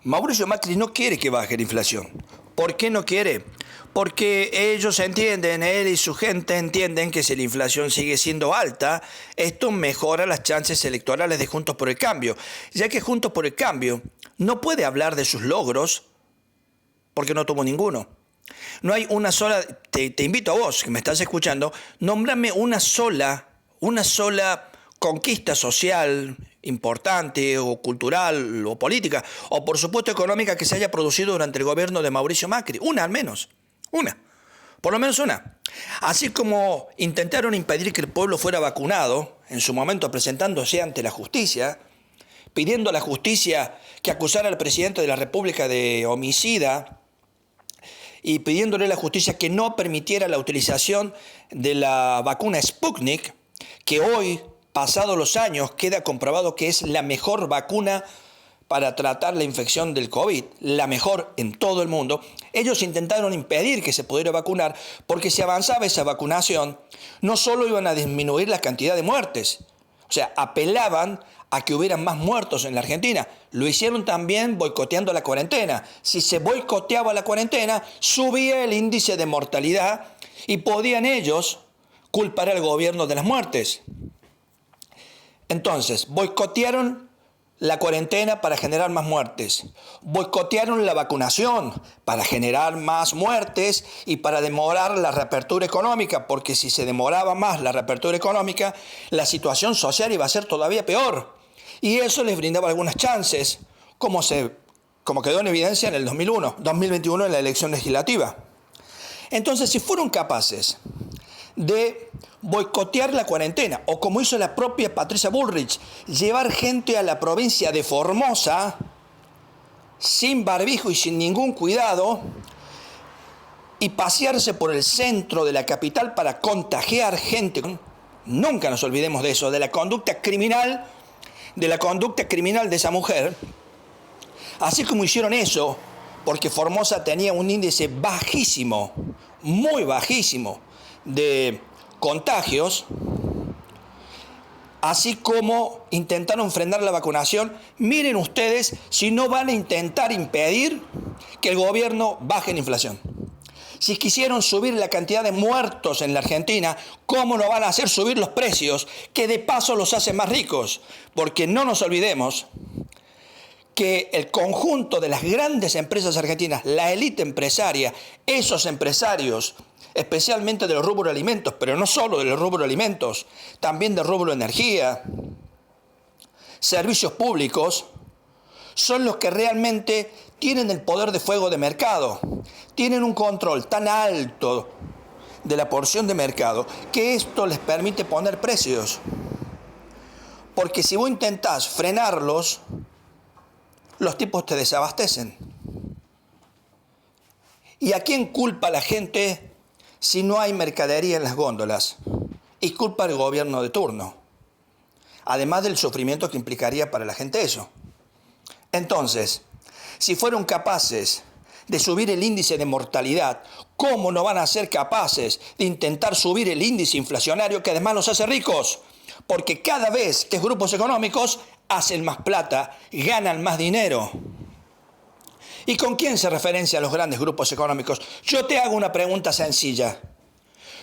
Mauricio Macri no quiere que baje la inflación. ¿Por qué no quiere? Porque ellos entienden, él y su gente entienden que si la inflación sigue siendo alta, esto mejora las chances electorales de Juntos por el Cambio, ya que Juntos por el Cambio no puede hablar de sus logros porque no tuvo ninguno. No hay una sola, te invito a vos que me estás escuchando, nómbrame una sola conquista social importante o cultural o política o por supuesto económica que se haya producido durante el gobierno de Mauricio Macri. Una al menos, una, por lo menos una. Así como intentaron impedir que el pueblo fuera vacunado, en su momento presentándose ante la justicia, pidiendo a la justicia que acusara al presidente de la República de homicida y pidiéndole a la justicia que no permitiera la utilización de la vacuna Sputnik, que hoy, pasados los años, queda comprobado que es la mejor vacuna para tratar la infección del COVID, la mejor en todo el mundo. Ellos intentaron impedir que se pudiera vacunar porque si avanzaba esa vacunación, no solo iban a disminuir la cantidad de muertes, o sea, apelaban a que hubieran más muertos en la Argentina. Lo hicieron también boicoteando la cuarentena. Si se boicoteaba la cuarentena, subía el índice de mortalidad y podían ellos culpar al gobierno de las muertes. Entonces, boicotearon la cuarentena para generar más muertes. Boicotearon la vacunación para generar más muertes y para demorar la reapertura económica, porque si se demoraba más la reapertura económica, la situación social iba a ser todavía peor. Y eso les brindaba algunas chances, como quedó en evidencia en el 2021 en la elección legislativa. Entonces, si fueron capaces de boicotear la cuarentena, o como hizo la propia Patricia Bullrich, llevar gente a la provincia de Formosa sin barbijo y sin ningún cuidado y pasearse por el centro de la capital para contagiar gente. Nunca nos olvidemos de eso, de la conducta criminal de esa mujer. Así como hicieron eso, porque Formosa tenía un índice bajísimo, muy bajísimo, de contagios, así como intentaron frenar la vacunación, miren ustedes si no van a intentar impedir que el gobierno baje la inflación. Si quisieron subir la cantidad de muertos en la Argentina, ¿cómo no van a hacer subir los precios, que de paso los hacen más ricos? Porque no nos olvidemos que el conjunto de las grandes empresas argentinas, la élite empresaria, esos empresarios, especialmente de los rubros alimentos, pero no solo de los rubros alimentos, también del rubro energía, servicios públicos, son los que realmente tienen el poder de fuego de mercado, tienen un control tan alto de la porción de mercado que esto les permite poner precios. Porque si vos intentás frenarlos, los tipos te desabastecen. ¿Y a quién culpa la gente si no hay mercadería en las góndolas? Y culpa al gobierno de turno. Además del sufrimiento que implicaría para la gente eso. Entonces, si fueron capaces de subir el índice de mortalidad, ¿cómo no van a ser capaces de intentar subir el índice inflacionario que además los hace ricos? Porque cada vez que grupos económicos hacen más plata, ganan más dinero. ¿Y con quién se referencian los grandes grupos económicos? Yo te hago una pregunta sencilla.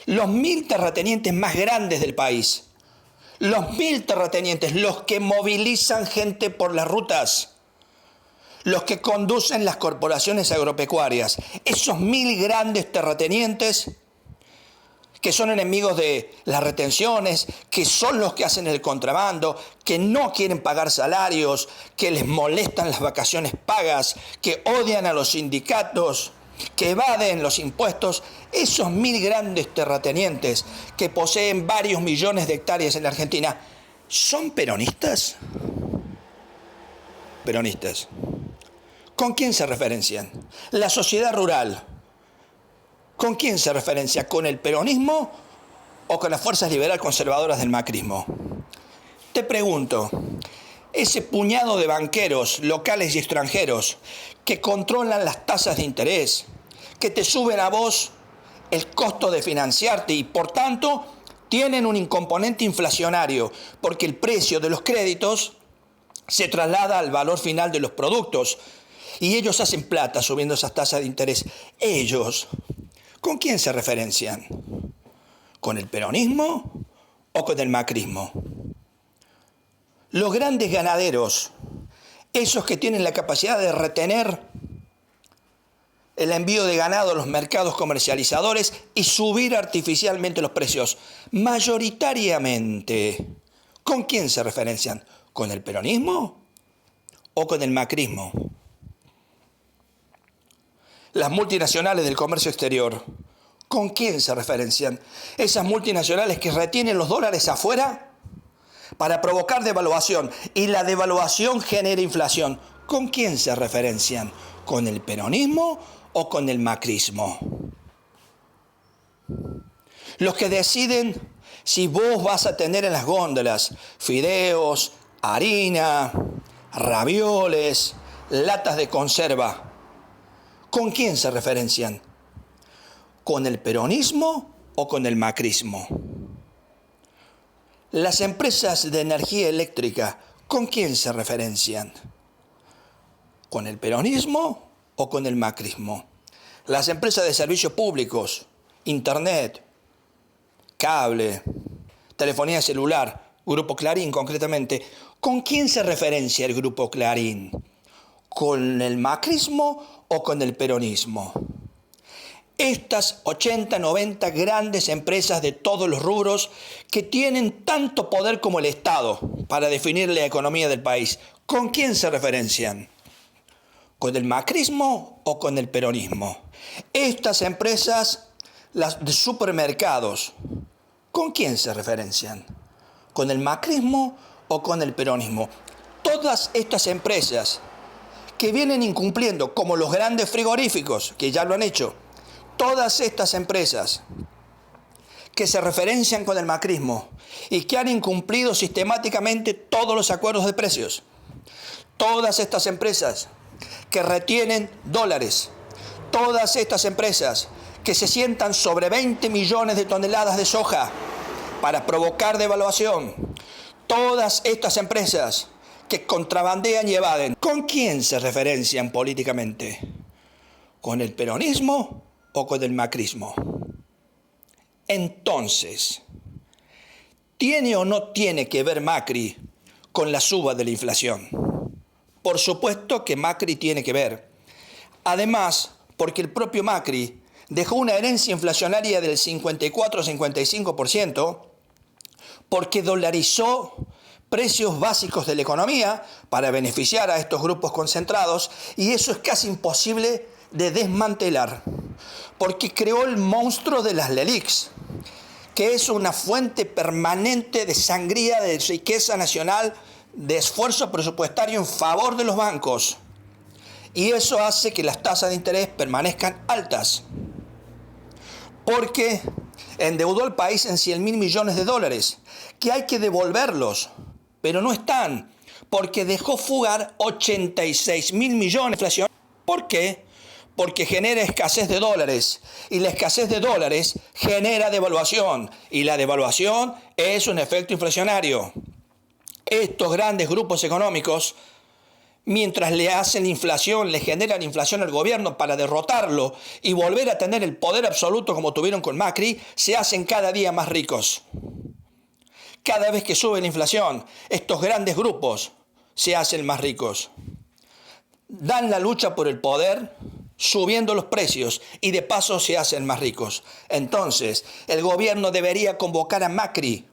Los 1000 terratenientes más grandes del país, los 1000 terratenientes, los que movilizan gente por las rutas, los que conducen las corporaciones agropecuarias, esos 1000 grandes terratenientes que son enemigos de las retenciones, que son los que hacen el contrabando, que no quieren pagar salarios, que les molestan las vacaciones pagas, que odian a los sindicatos, que evaden los impuestos, esos 1000 grandes terratenientes que poseen varios millones de hectáreas en la Argentina, ¿son peronistas? Peronistas. ¿Con quién se referencian? La sociedad rural. ¿Con quién se referencia? ¿Con el peronismo o con las fuerzas liberal conservadoras del macrismo? Te pregunto, ese puñado de banqueros locales y extranjeros que controlan las tasas de interés, que te suben a vos el costo de financiarte y por tanto tienen un incomponente inflacionario porque el precio de los créditos se traslada al valor final de los productos. Y ellos hacen plata subiendo esas tasas de interés. Ellos, ¿con quién se referencian? ¿Con el peronismo o con el macrismo? Los grandes ganaderos, esos que tienen la capacidad de retener el envío de ganado a los mercados comercializadores y subir artificialmente los precios, mayoritariamente, ¿con quién se referencian? ¿Con el peronismo o con el macrismo? Las multinacionales del comercio exterior, ¿con quién se referencian? Esas multinacionales que retienen los dólares afuera para provocar devaluación y la devaluación genera inflación. ¿Con quién se referencian? ¿Con el peronismo o con el macrismo? Los que deciden si vos vas a tener en las góndolas fideos, harina, ravioles, latas de conserva, ¿con quién se referencian? ¿Con el peronismo o con el macrismo? Las empresas de energía eléctrica, ¿con quién se referencian? ¿Con el peronismo o con el macrismo? Las empresas de servicios públicos, internet, cable, telefonía celular, Grupo Clarín concretamente, ¿con quién se referencia el Grupo Clarín? ¿Con el macrismo o con el peronismo? Estas 80, 90 grandes empresas de todos los rubros que tienen tanto poder como el Estado para definir la economía del país, ¿con quién se referencian? ¿Con el macrismo o con el peronismo? Estas empresas, las de supermercados, ¿con quién se referencian? ¿Con el macrismo o con el peronismo? Todas estas empresas que vienen incumpliendo, como los grandes frigoríficos, que ya lo han hecho, todas estas empresas que se referencian con el macrismo y que han incumplido sistemáticamente todos los acuerdos de precios, todas estas empresas que retienen dólares, todas estas empresas que se sientan sobre 20 millones de toneladas de soja para provocar devaluación, todas estas empresas que contrabandean y evaden, ¿con quién se referencian políticamente? ¿Con el peronismo o con el macrismo? Entonces, ¿tiene o no tiene que ver Macri con la suba de la inflación? Por supuesto que Macri tiene que ver. Además, porque el propio Macri dejó una herencia inflacionaria del 54-55%, porque dolarizó precios básicos de la economía para beneficiar a estos grupos concentrados, y eso es casi imposible de desmantelar, porque creó el monstruo de las LELIQs, que es una fuente permanente de sangría de riqueza nacional, de esfuerzo presupuestario en favor de los bancos. Y eso hace que las tasas de interés permanezcan altas, porque endeudó al país en 100.000 millones de dólares, que hay que devolverlos, pero no están, porque dejó fugar 86.000 millones de inflación. ¿Por qué? Porque genera escasez de dólares, y la escasez de dólares genera devaluación, y la devaluación es un efecto inflacionario. Estos grandes grupos económicos, mientras le hacen inflación, le generan inflación al gobierno para derrotarlo y volver a tener el poder absoluto como tuvieron con Macri, se hacen cada día más ricos. Cada vez que sube la inflación, estos grandes grupos se hacen más ricos. Dan la lucha por el poder, subiendo los precios, y de paso se hacen más ricos. Entonces, el gobierno debería convocar a Macri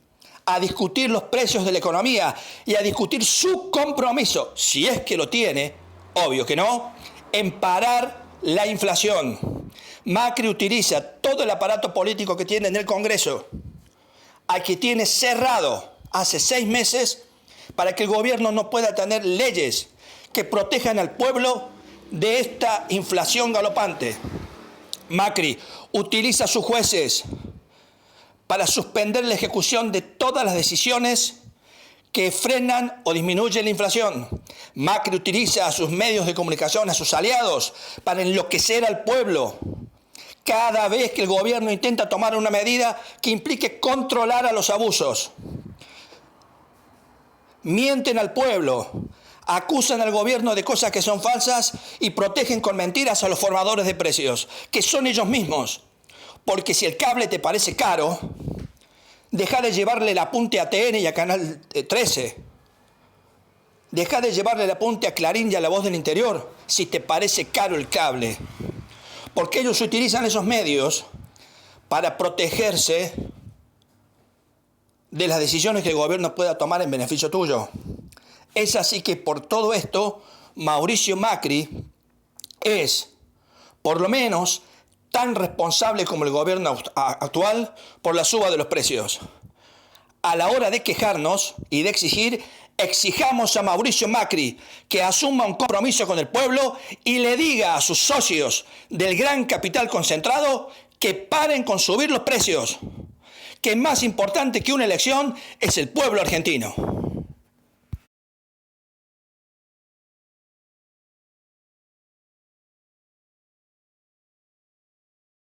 a discutir los precios de la economía y a discutir su compromiso, si es que lo tiene, obvio que no, en parar la inflación. Macri utiliza todo el aparato político que tiene en el Congreso, al que tiene cerrado hace 6 meses, para que el gobierno no pueda tener leyes que protejan al pueblo de esta inflación galopante. Macri utiliza a sus jueces para suspender la ejecución de todas las decisiones que frenan o disminuyen la inflación. Macri utiliza a sus medios de comunicación, a sus aliados, para enloquecer al pueblo. Cada vez que el gobierno intenta tomar una medida que implique controlar a los abusos, mienten al pueblo, acusan al gobierno de cosas que son falsas y protegen con mentiras a los formadores de precios, que son ellos mismos. Porque si el cable te parece caro, deja de llevarle el apunte a TN y a Canal 13. Deja de llevarle el apunte a Clarín y a La Voz del Interior si te parece caro el cable. Porque ellos utilizan esos medios para protegerse de las decisiones que el gobierno pueda tomar en beneficio tuyo. Es así que por todo esto, Mauricio Macri es, por lo menos, tan responsable como el gobierno actual por la suba de los precios. A la hora de quejarnos y de exigir, exijamos a Mauricio Macri que asuma un compromiso con el pueblo y le diga a sus socios del gran capital concentrado que paren con subir los precios, que más importante que una elección es el pueblo argentino.